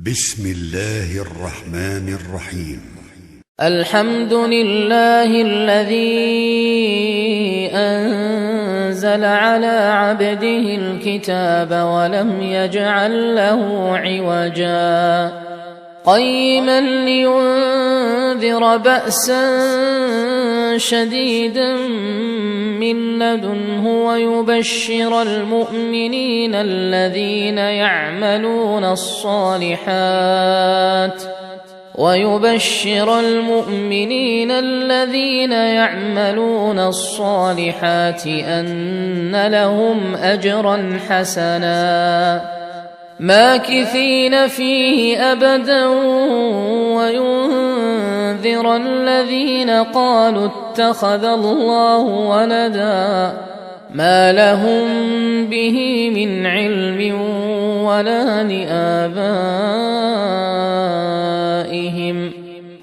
بسم الله الرحمن الرحيم. الحمد لله الذي أنزل على عبده الكتاب ولم يجعل له عوجا قيما لينذر بأسا شديدا من لدنه ويبشر المؤمنين الذين يعملون الصالحات أن لهم أجرا حسنا ماكثين فيه أبدا وينذر الذين قالوا اتخذ الله ولدا ما لهم به من علم ولا لآبائهم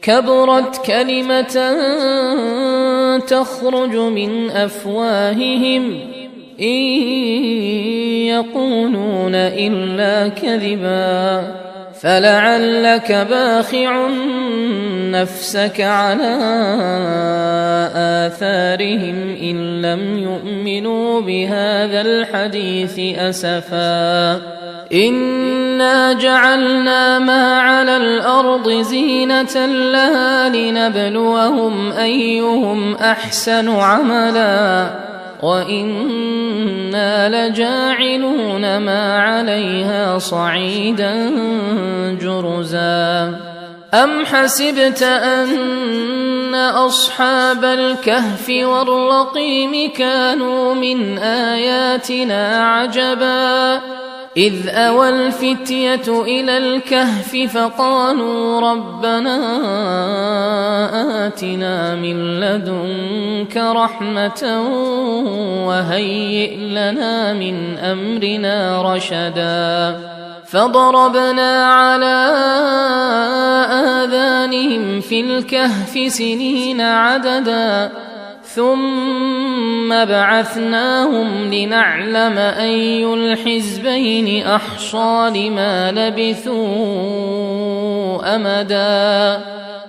كبرت كلمة تخرج من أفواههم إن يقولون إلا كذبا فلعلك باخع نفسك على آثارهم إن لم يؤمنوا بهذا الحديث أسفا إنا جعلنا ما على الأرض زينة لها لنبلوهم أيهم أحسن عملا وإنا لجاعلون ما عليها صعيدا جرزا أم حسبت أن أصحاب الكهف والرقيم كانوا من آياتنا عجبا إذ أوى الفتية إلى الكهف فقالوا ربنا آتنا من لدنك رحمة وهيئ لنا من أمرنا رشدا فضربنا على آذانهم في الكهف سنين عددا ثم بعثناهم لنعلم أي الحزبين أحصى لما لبثوا أمدا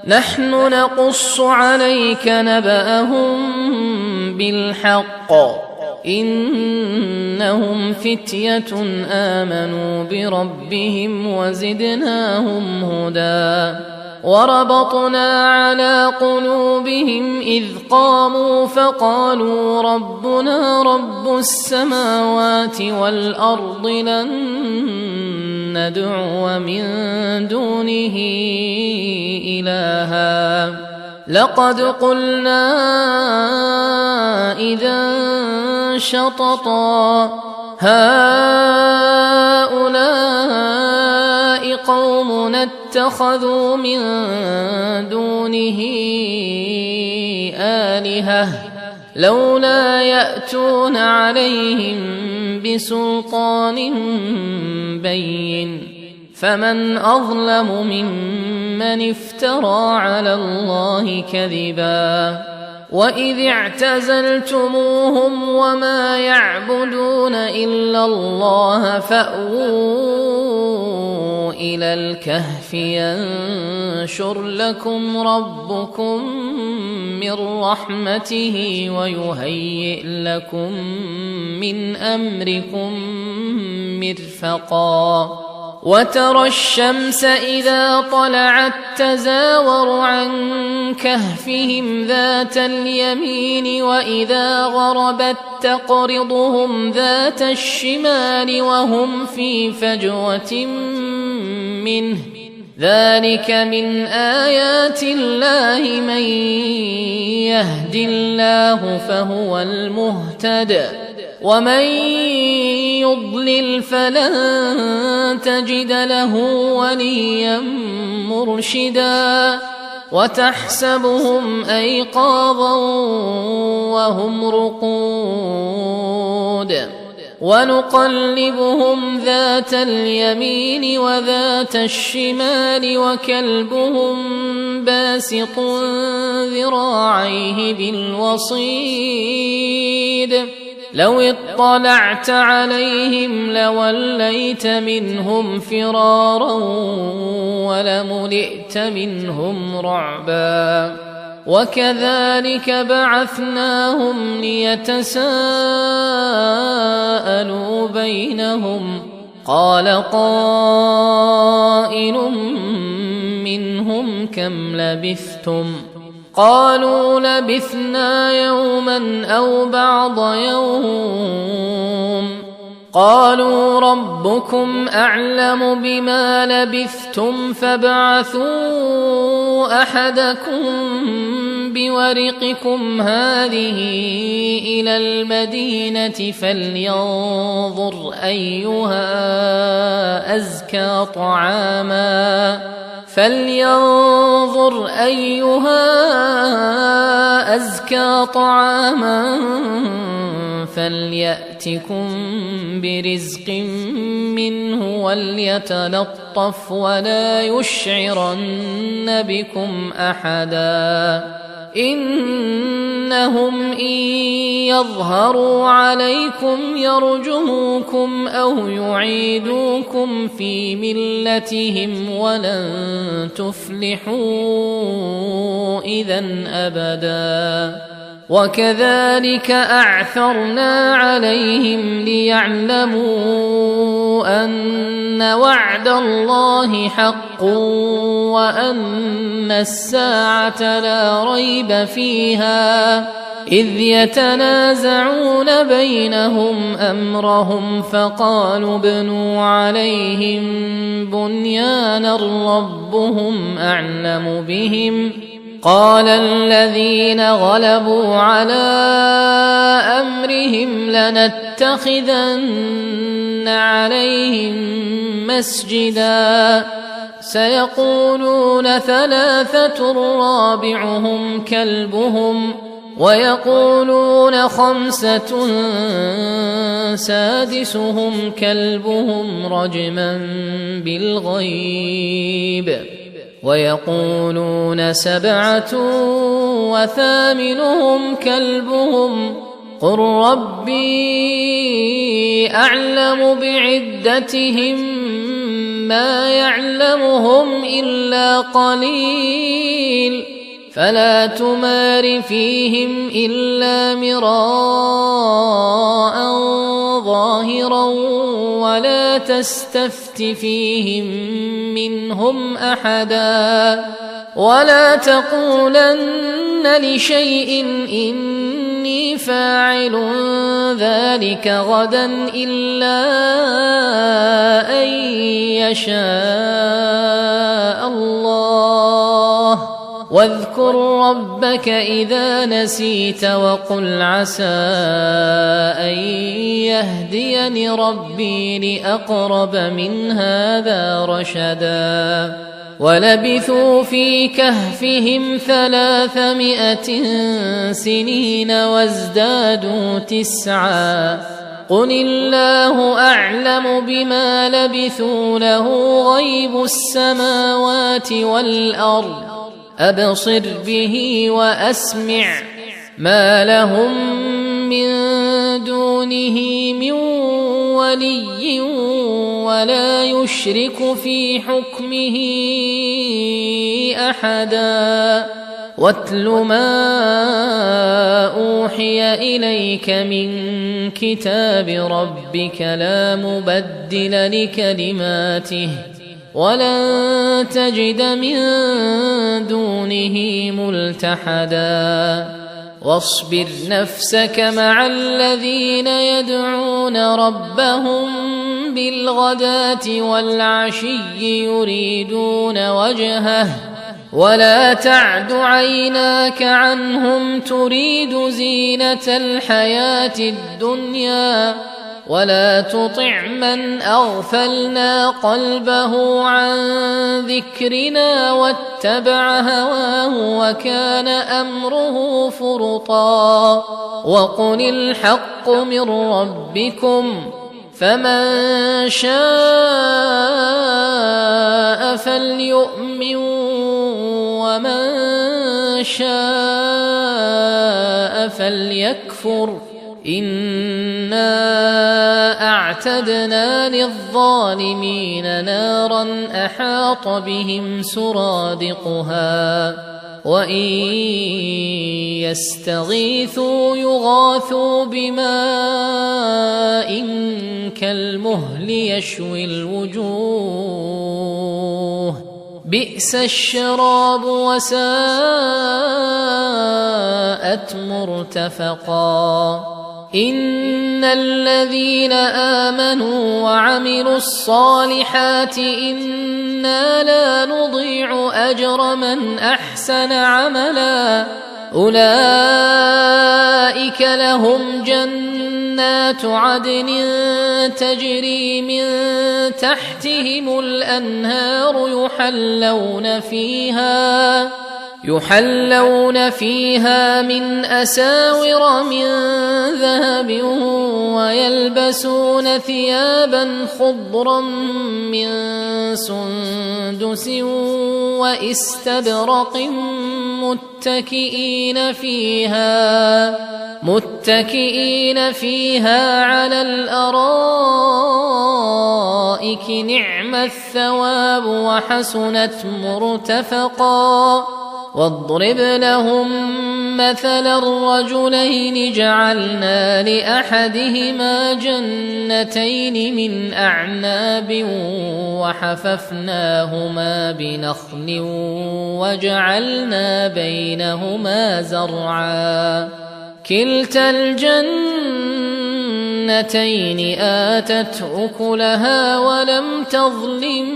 نحن نقص عليك نبأهم بالحق إنهم فتية آمنوا بربهم وزدناهم هدى وربطنا على قلوبهم إذ قاموا فقالوا ربنا رب السماوات والأرض لن ندعو من دونه إلها لقد قلنا إذا شططا هؤلاء قومنا اتخذوا من دونه آلهة لولا يأتون عليهم بسلطان بين فمن أظلم ممن افترى على الله كذبا وإذ اعتزلتموهم وما يعبدون إلا الله فأووا إلى الكهف ينشر لكم ربكم من رحمته ويهيئ لكم من أمركم مرفقا وترى الشمس إذا طلعت تزاور عن كهفهم ذات اليمين وإذا غربت تقرضهم ذات الشمال وهم في فجوة منه ذلك من آيات الله من يهد الله فهو المهتد ومن يضلل فلن تجد له وليا مرشدا وتحسبهم أيقاظا وهم رقود ونقلبهم ذات اليمين وذات الشمال وكلبهم باسط ذراعيه بالوصيد لو اطلعت عليهم لوليت منهم فرارا ولملئت منهم رعبا وكذلك بعثناهم ليتساءلوا بينهم قال قائل منهم كم لبثتم قالوا لبثنا يوما أو بعض يوم قالوا ربكم أعلم بما لبثتم فابعثوا أحدكم بورقكم هذه إلى المدينة فلينظر أيها أزكى طعاما فليأتكم برزق منه وليتلطف ولا يشعرن بكم أحدا إنهم إن يظهروا عليكم يرجموكم أو يعيدوكم في ملتهم ولن تفلحوا إذا أبدا وكذلك أعثرنا عليهم ليعلموا أن وعد الله حق وأن الساعة لا ريب فيها إذ يتنازعون بينهم أمرهم فقالوا ابنوا عليهم بنيانا ربهم أعلم بهم قال الذين غلبوا على أمرهم لنتخذن عليهم مسجدا سيقولون ثلاثة رابعهم كلبهم ويقولون خمسة سادسهم كلبهم رجما بالغيب ويقولون سبعة وثامنهم كلبهم قل ربي أعلم بعدتهم ما يعلمهم إلا قليل فلا تمار فيهم إلا مراء ظاهرا ولا تستفت فيهم منهم أحدا ولا تقولن لشيء إني فاعل ذلك غدا إلا أن يشاء الله واذكر ربك إذا نسيت وقل عسى أن يهديني ربي لأقرب من هذا رشدا ولبثوا في كهفهم 300 سنين وازدادوا 9 قل الله أعلم بما لبثوا له غيب السماوات والأرض أبصر به وأسمع ما لهم من دونه من ولي ولا يشرك في حكمه أحدا واتل ما أوحي إليك من كتاب ربك لا مبدل لكلماته ولن تجد من دونه ملتحدا واصبر نفسك مع الذين يدعون ربهم بالغداة والعشي يريدون وجهه ولا تعد عيناك عنهم تريد زينة الحياة الدنيا ولا تطع من أغفلنا قلبه عن ذكرنا واتبع هواه وكان أمره فرطا وقل الحق من ربكم فمن شاء فليؤمن ومن شاء فليكفر إنا أعتدنا للظالمين نارا أحاط بهم سرادقها وإن يستغيثوا يغاثوا بماء كالمهل يشوي الوجوه بئس الشراب وساءت مرتفقا إن الذين آمنوا وعملوا الصالحات إنا لا نضيع أجر من أحسن عملا أولئك لهم جنات عدن تجري من تحتهم الأنهار يحلون فيها من أساور من ذهب ويلبسون ثيابا خضرا من سندس وإستبرق متكئين فيها على الأرائك نعم الثواب وحسنت مرتفقا واضرب لهم مثلا الرجلين جعلنا لأحدهما جنتين من أعناب وحففناهما بنخل وجعلنا بينهما زرعا كلتا الجنتين آتت أكلها ولم تظلم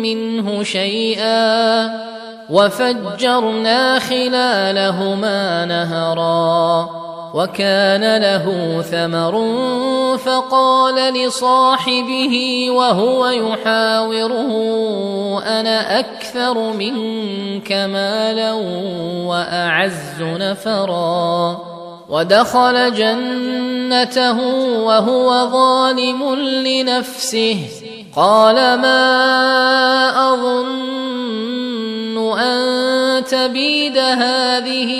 منه شيئا وفجرنا خلالهما نهرا وكان له ثمر فقال لصاحبه وهو يحاوره أنا أكثر منك مالا وأعز نفرا ودخل جنته وهو ظالم لنفسه قال ما أظن أن تبيد هذه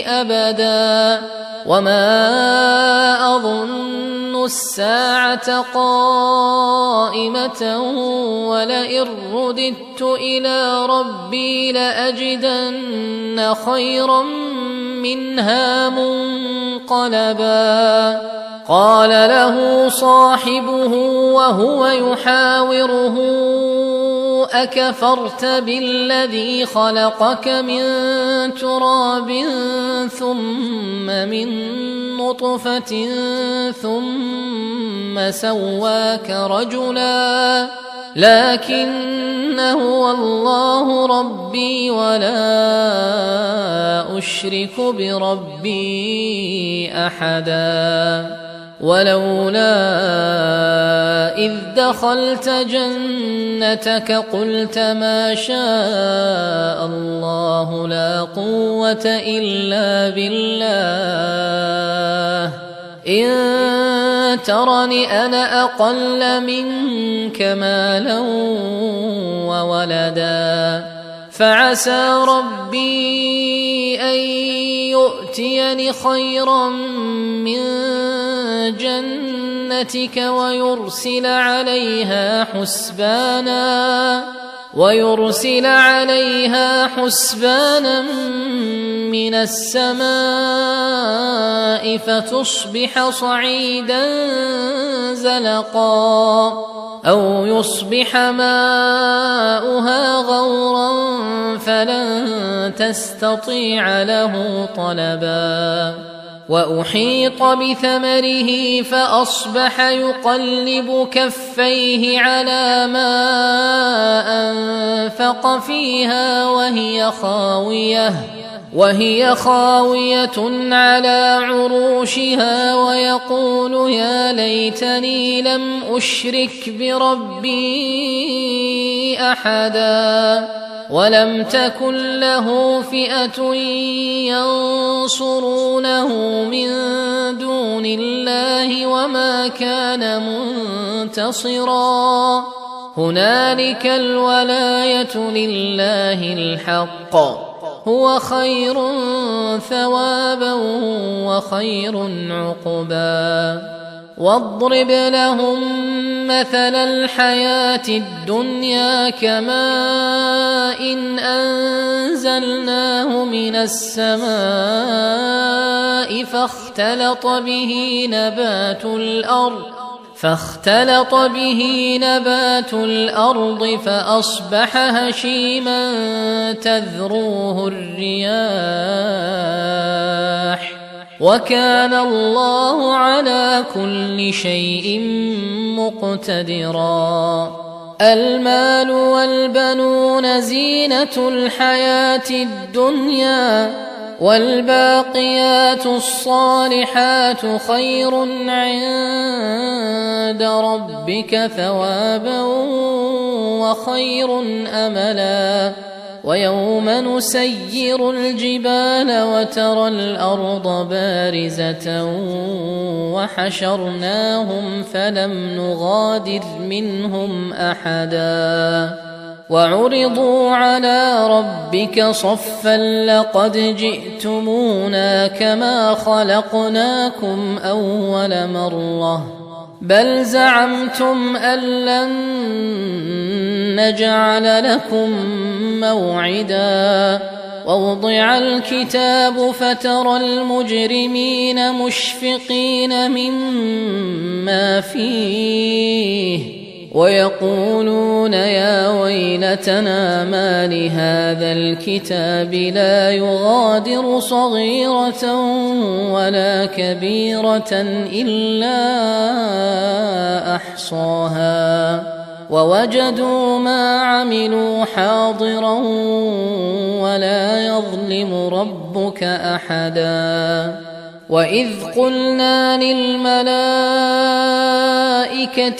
أبدا وما أظن الساعة قائمة ولئن رددت إلى ربي لأجدن خيرا منها منقلبا قال له صاحبه وهو يحاوره أكفرت بالذي خلقك من تراب ثم من نطفة ثم سواك رجلا لكن هو الله ربي ولا أشرك بربي أحدا ولولا إذ دخلت جنتك قلت ما شاء الله لا قوة إلا بالله إن ترني أنا أقل منك مالا وولدا فعسى ربي أن يؤتيني خيرا من جنتك ويرسل عليها حسبانا من السماء فتصبح صعيدا زلقا أو يصبح ماؤها غورا فلن تستطيع له طلبا وأحيط بثمره فأصبح يقلب كفيه على ما أنفق فيها وهي خاوية على عروشها ويقول يا ليتني لم أشرك بربي أحدا ولم تكن له فئة ينصرونه من دون الله وما كان منتصرا هنالك الولاية لله الحق هو خير ثوابا وخير عقبا واضرب لهم مثل الحياة الدنيا كماء إن أنزلناه من السماء فاختلط به نبات الأرض فأصبح هشيما تذروه الرياح وكان الله على كل شيء مقتدرا المال والبنون زينة الحياة الدنيا والباقيات الصالحات خير عند ربك ثوابا وخير أملا ويوم نسير الجبال وترى الأرض بارزة وحشرناهم فلم نغادر منهم أحدا وعرضوا على ربك صفا لقد جئتمونا كما خلقناكم أول مرة بل زعمتم أن لن نجعل لكم موعدا ووضع الكتاب فترى المجرمين مشفقين مما فيه ويقولون يا ويلتنا ما لهذا الكتاب لا يغادر صغيرة ولا كبيرة إلا أحصاها ووجدوا ما عملوا حاضرا ولا يظلم ربك أحدا وإذ قلنا للملائكة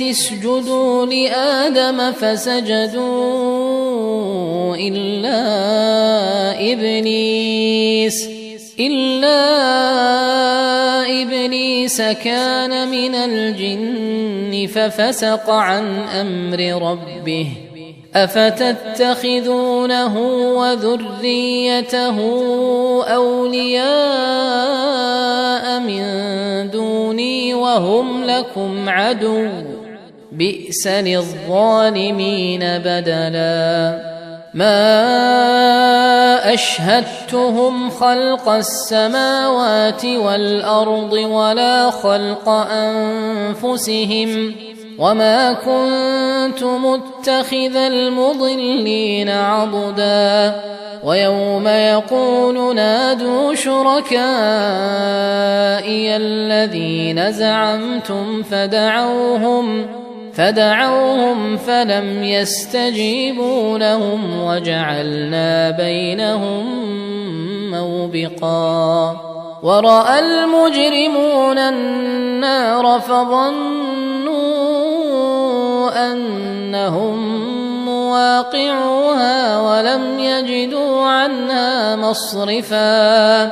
اسجدوا لآدم فسجدوا إلا إبليس كان من الجن ففسق عن أمر ربه أفتتخذونه وذريته أولياء من دوني وهم لكم عدو بئس للظالمين بدلا ما أشهدتهم خلق السماوات والأرض ولا خلق أنفسهم وما كنت متخذ المضلين عضدا ويوم يقول نادوا شركائي الذين زعمتم فدعوهم فلم يستجيبوا لهم وجعلنا بينهم موبقا ورأى المجرمون النار فظنوا أنهم مواقعوها ولم يجدوا عنها مصرفا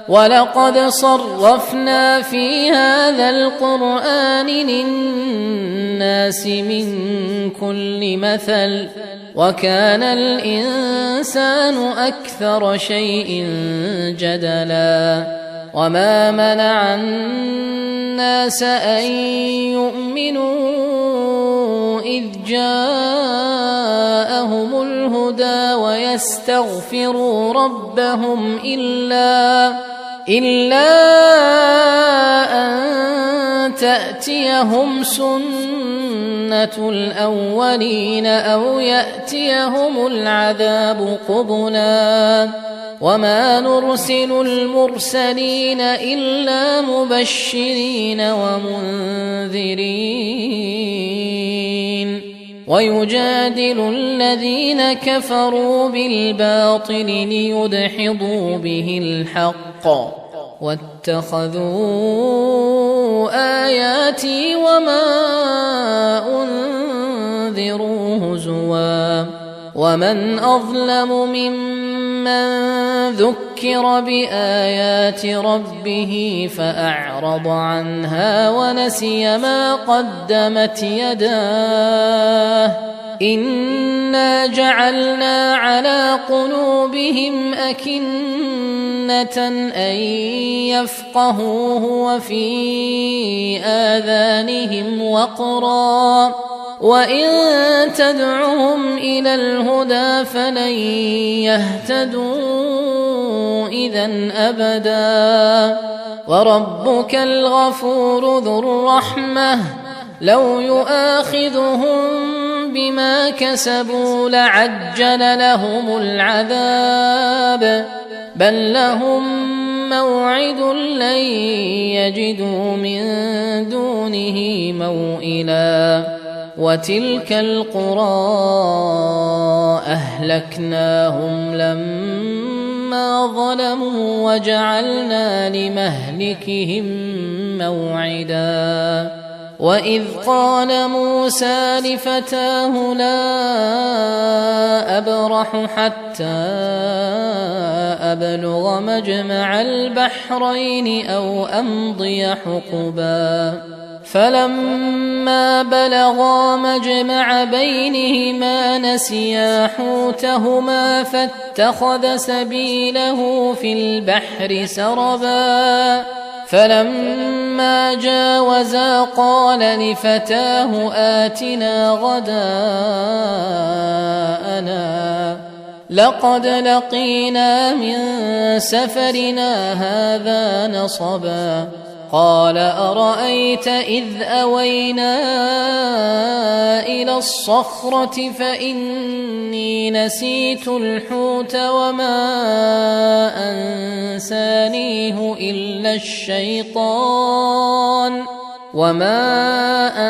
ولقد صرفنا في هذا القرآن للناس من كل مثل وكان الإنسان أكثر شيء جدلا وما منع الناس أن يؤمنوا إذ جاءهم الهدى ويستغفروا ربهم إلا أن تأتيهم سنة الأولين أو يأتيهم العذاب قبلا وما نرسل المرسلين إلا مبشرين ومنذرين ويجادل الذين كفروا بالباطل ليدحضوا به الحق واتخذوا آياتي وما أنذروا هزوا ومن أظلم ممن ذكر بآيات ربه فأعرض عنها ونسي ما قدمت يداه إنا جعلنا على قلوبهم أكنة أن يفقهوه وفي آذانهم وقرا وإن تدعهم إلى الهدى فلن يهتدوا إذن أبدا وربك الغفور ذو الرحمة لو يؤاخذهم بما كسبوا لعجل لهم العذاب بل لهم موعد لن يجدوا من دونه موئلا وتلك القرى أهلكناهم لما ظلموا وجعلنا لمهلكهم موعدا وإذ قال موسى لفتاه لا أبرح حتى أبلغ مجمع البحرين أو أمضي حقبا فلما بلغا مجمع بينهما نسيا حوتهما فاتخذ سبيله في البحر سربا فلما جاوزا قال لفتاه آتنا غداءنا لقد لقينا من سفرنا هذا نصبا قال أرأيت إذ أوينا إلى الصخرة فإني نسيت الحوت وما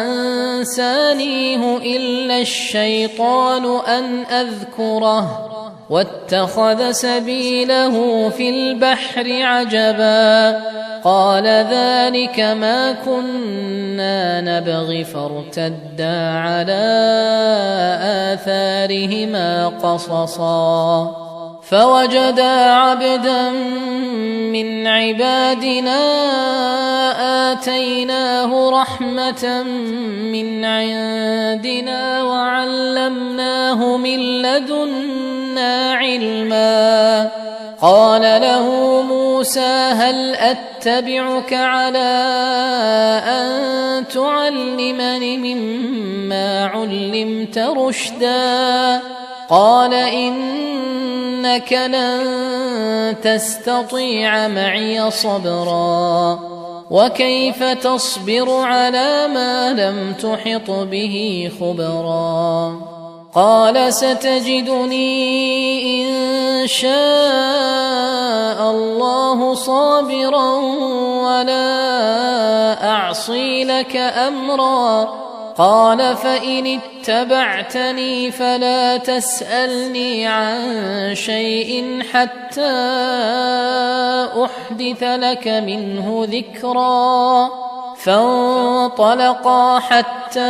أنسانيه إلا الشيطان أن أذكره واتخذ سبيله في البحر عجبا قال ذلك ما كنا نبغي فارتدا على آثارهما قصصا فوجدا عبدا من عبادنا آتيناه رحمة من عندنا وعلمناه من لدنا علما قال له موسى هل أتبعك على أن تعلمني مما علمت رشدا قال إنك لن تستطيع معي صبرا وكيف تصبر على ما لم تحط به خبرا قال ستجدني إن شاء الله صابرا ولا أعصي لك أمرا قال فإن اتبعتني فلا تسألني عن شيء حتى أحدث لك منه ذكرا فانطلقا حتى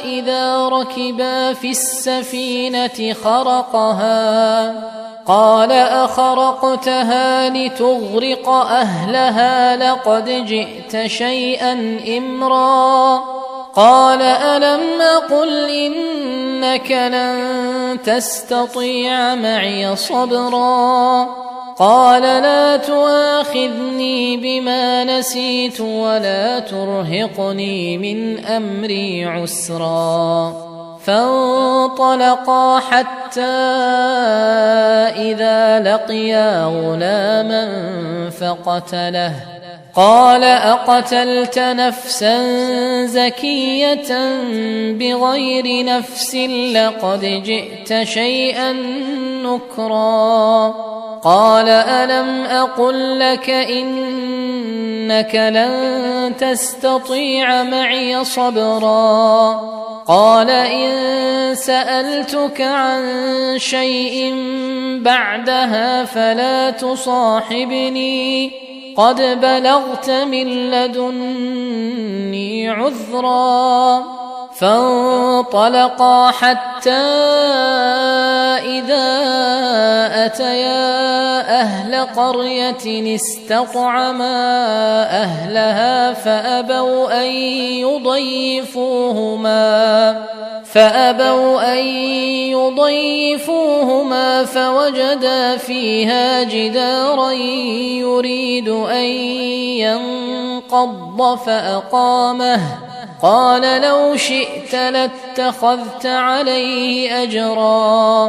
إذا ركبا في السفينة خرقها قال أخرقتها لتغرق أهلها لقد جئت شيئا إمرا قال ألم أقل إنك لن تستطيع معي صبرا قال لا تؤاخذني بما نسيت ولا ترهقني من أمري عسرا فانطلقا حتى إذا لقيا غلاما فقتله قال أقتلت نفسا زكية بغير نفس لقد جئت شيئا نكرا قال ألم أقل لك إنك لن تستطيع معي صبرا قال إن سألتك عن شيء بعدها فلا تصاحبني قد بلغت من لدني عذرا فانطلقا حتى إذا أتيا أهل قرية استطعما أهلها فأبوا أن يضيفوهما فأبوا أن يضيفوهما فوجدا فيها جدارا يريد أن ينقض فأقامه قال لو شئت لاتخذت عليه أجرا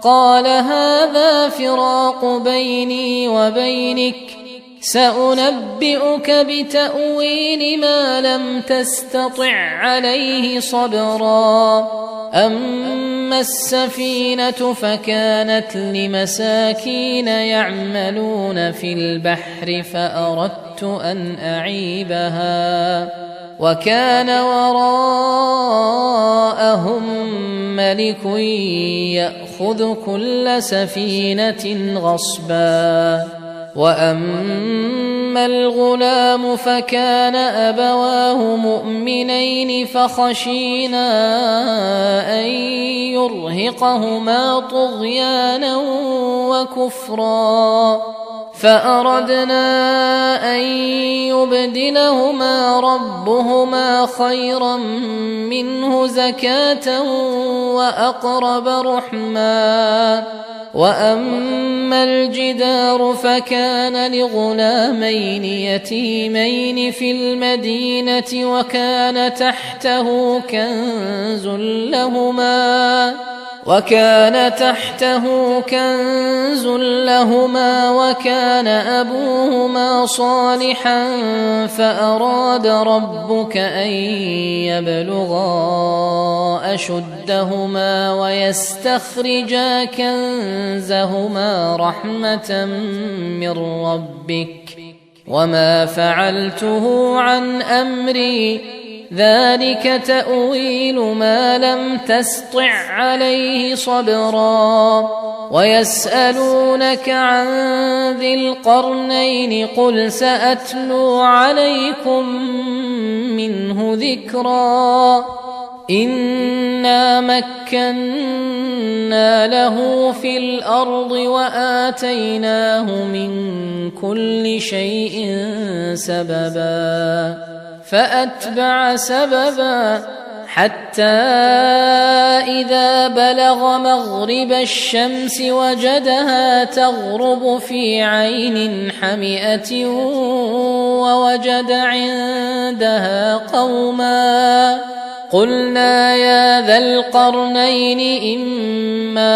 قال هذا فراق بيني وبينك سأنبئك بتأويل ما لم تستطع عليه صبرا أما السفينة فكانت لمساكين يعملون في البحر فأردت أن أعيبها وكان وراءهم ملك يأخذ كل سفينة غصبا وأما الغلام فكان أبواه مؤمنين فخشينا أن يرهقهما طغيانا وكفرا فأردنا أن يبدلهما ربهما خيرا منه زكاة وأقرب رحما وأما الجدار فكان لغلامين يتيمين في المدينة وكان تحته كنز لهما وكان أبوهما صالحا فأراد ربك أن يبلغا أشدهما ويستخرجا كنزهما رحمة من ربك وما فعلته عن أمري ذلك تأويل ما لم تسطع عليه صبرا ويسألونك عن ذي القرنين قل سأتلو عليكم منه ذكرا إنا مكنا له في الأرض وآتيناه من كل شيء سببا فأتبع سببا حتى إذا بلغ مغرب الشمس وجدها تغرب في عين حمئة ووجد عندها قوما قلنا يا ذا القرنين إما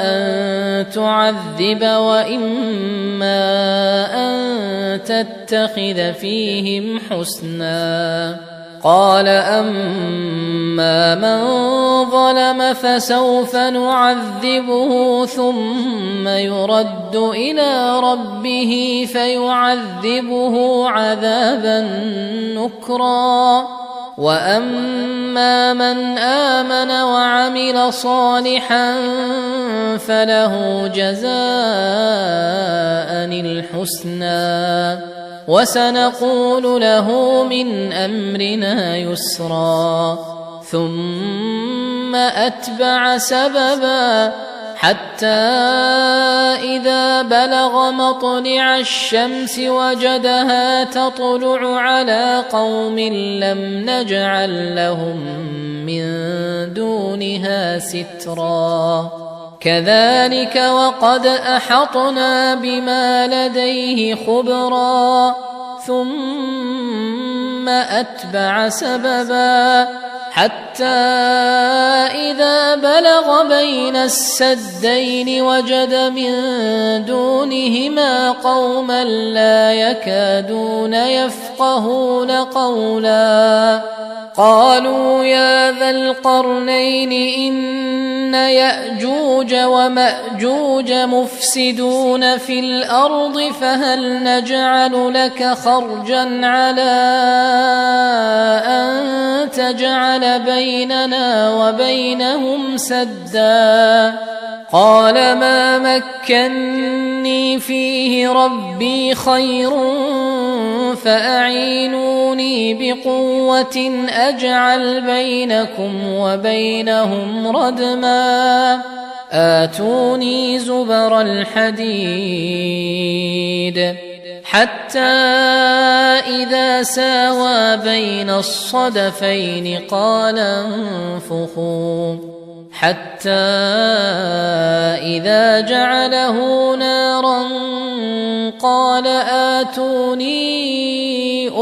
أن تعذب وإما أن تتخذ فيهم حسنا قال أما من ظلم فسوف نعذبه ثم يرد إلى ربه فيعذبه عذابا نكرا وأما من آمن وعمل صالحا فله جزاء الحسنى وسنقول له من أمرنا يسرا ثم أتبع سببا حتى إذا بلغ مطلع الشمس وجدها تطلع على قوم لم نجعل لهم من دونها سترا كذلك وقد أحطنا بما لديه خبرا ثم أتبع سببا حتى إذا بلغ بين السدين وجد من دونهما قوما لا يكادون يفقهون قولا قالوا يا ذا القرنين إن يأجوج ومأجوج مفسدون في الأرض فهل نجعل لك خرجا على أن تجعل بيننا وبينهم سدا قال ما مكني فيه ربي خير فأعينوني بقوة أجعل بينكم وبينهم ردما آتوني زبر الحديد حتى إذا ساوى بين الصدفين قال انفخوا حتى إذا جعله نارا قال آتوني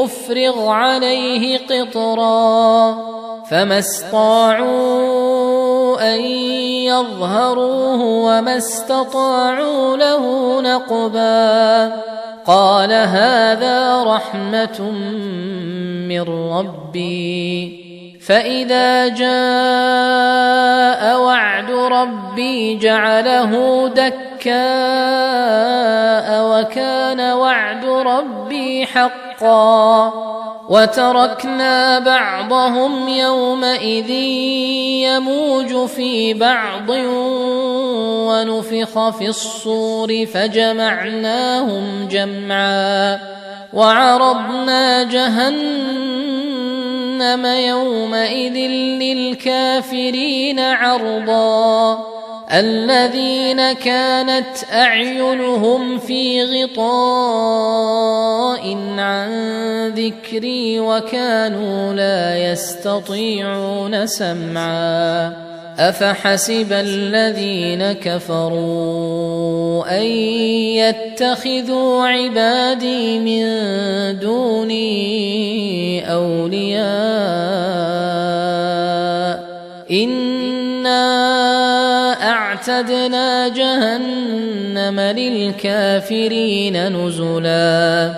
أفرغ عليه قطرا فما استطاعوا أن يظهروه وما استطاعوا له نقبا قال هذا رحمة من ربي فإذا جاء وعد ربي جعله دكاء وكان وعد ربي حقا وتركنا بعضهم يومئذ يموج في بعض ونفخ في الصور فجمعناهم جمعا وعرضنا جهنم يومئذ للكافرين عرضا الذين كانت أعينهم في غطاء عن ذكري وكانوا لا يستطيعون سمعا أفحسب الذين كفروا أن يتخذوا عبادي من دوني أولياء إنا أعتدنا جهنم للكافرين نزلا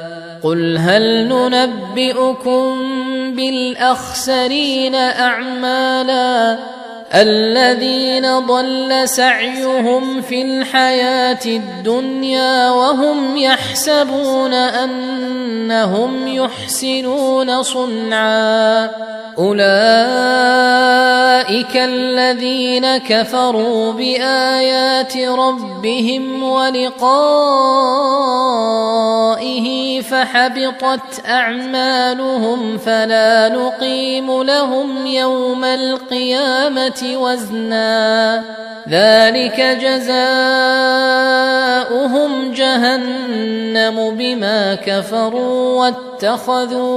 قل هل ننبئكم بالأخسرين أعمالا الذين ضل سعيهم في الحياة الدنيا وهم يحسبون أنهم يحسنون صنعا أولئك الذين كفروا بآيات ربهم ولقائه فحبطت أعمالهم فلا نقيم لهم يوم القيامة وزنا ذلك جزاؤهم جهنم بما كفروا واتخذوا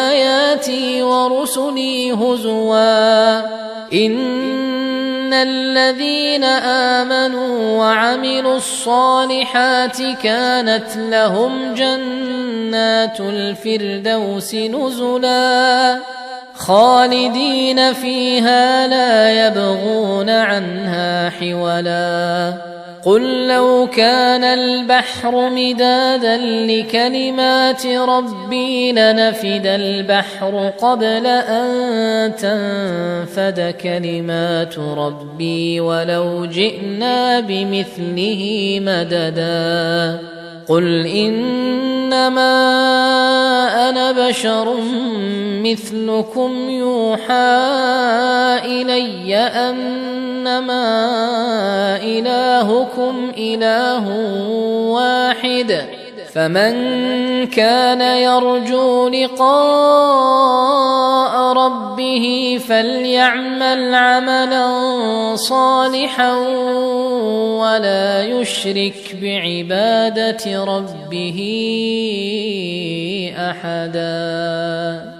آياتي ورسلي هزوا إن الذين آمنوا وعملوا الصالحات كانت لهم جنات الفردوس نزلا خالدين فيها لا يبغون عنها حولا قل لو كان البحر مدادا لكلمات ربي لنفد البحر قبل أن تنفد كلمات ربي ولو جئنا بمثله مددا قل إنما أنا بشر مثلكم يوحى إلي أنما إلهكم إله واحد فمن كان يرجو لقاء ربه فليعمل عملا صالحا ولا يشرك بعبادة ربه أحدا.